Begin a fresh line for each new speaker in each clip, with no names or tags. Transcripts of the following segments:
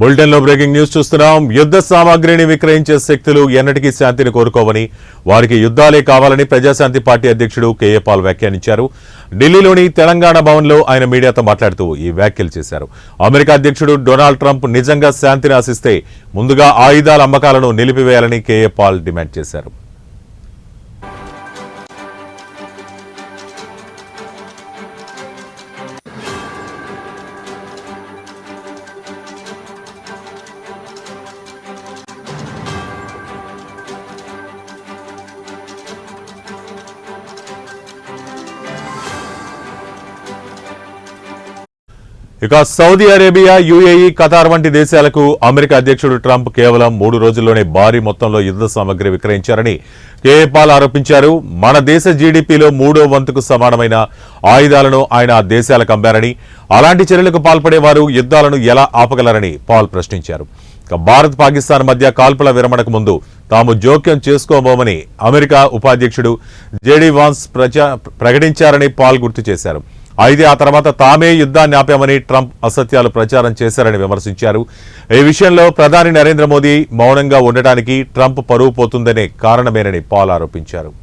Bulletin లో breaking news చూస్తున్నాం. యుద్ధ సామాగ్రిని విక్రయించే శక్తులు ఎన్నటికీ శాంతిని కోరుకోవని, వారికి యుద్ధాలే కావాలని ప్రజాశాంతి పార్టీ అధ్యక్షుడు కేఏ పాల్ వ్యాఖ్యానించారు. ఢిల్లీలోని తెలంగాణ భవన్లో ఆయన మీడియాతో మాట్లాడుతూ ఈ వ్యాఖ్యలు చేశారు. అమెరికా అధ్యక్షుడు డొనాల్డ్ ట్రంప్ నిజంగా శాంతిని ఆశిస్తే ముందుగా ఆయుధాల అమ్మకాలను నిలిపివేయాలని కేఏ పాల్ డిమాండ్ చేశారు. ఇక సౌదీ అరేబియా, యుఏఈ, ఖతార్ వంటి దేశాలకు అమెరికా అధ్యక్షుడు ట్రంప్ కేవలం 3 రోజుల్లోనే భారీ మొత్తంలో యుద్ధ సామగ్రి విక్రయించారని కేఏ పాల్ ఆరోపించారు. మన దేశ జీడీపీలో 3వ వంతుకు సమానమైన ఆయుధాలను ఆయన ఆ దేశాలకు అమ్మారని, అలాంటి చర్యలకు పాల్పడేవారు యుద్ధాలను ఎలా ఆపగలరని పాల్ ప్రశ్నించారు. భారత్, పాకిస్తాన్ మధ్య కాల్పుల విరమణకు ముందు తాము జోక్యం చేసుకోబోమని అమెరికా ఉపాధ్యక్షుడు జేడీ వాన్స్ ప్రకటించారని పాల్ గుర్తు చేశారు. అయితే ఆ తర్వాత తామే యుద్ధాన్ని ఆపామని ట్రంప్ అసత్యాలు ప్రచారం చేశారని విమర్శించారు. ఈ విషయంలో ప్రధాని నరేంద్ర మోదీ మౌనంగా ఉండటానికి ట్రంప్ పరువు పోతుందనే కారణమేనని పాల్ ఆరోపించారు.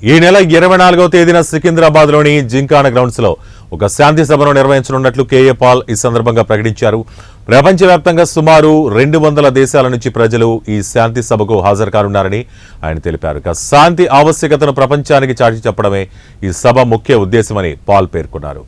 ఈ నెల 24వ తేదీన సికింద్రాబాద్లోని జింకానా గ్రౌండ్స్ లో ఒక శాంతి సభను నిర్వహించనున్నట్లు కేఏ పాల్ ఈ సందర్భంగా ప్రకటించారు. ప్రపంచవ్యాప్తంగా సుమారు 200 దేశాల నుంచి ప్రజలు ఈ శాంతి సభకు హాజరు కానున్నారని ఆయన తెలిపారు. శాంతి ఆవశ్యకతను ప్రపంచానికి చాటి చెప్పడమే ఈ సభ ముఖ్య ఉద్దేశమని పాల్ పేర్కొన్నారు.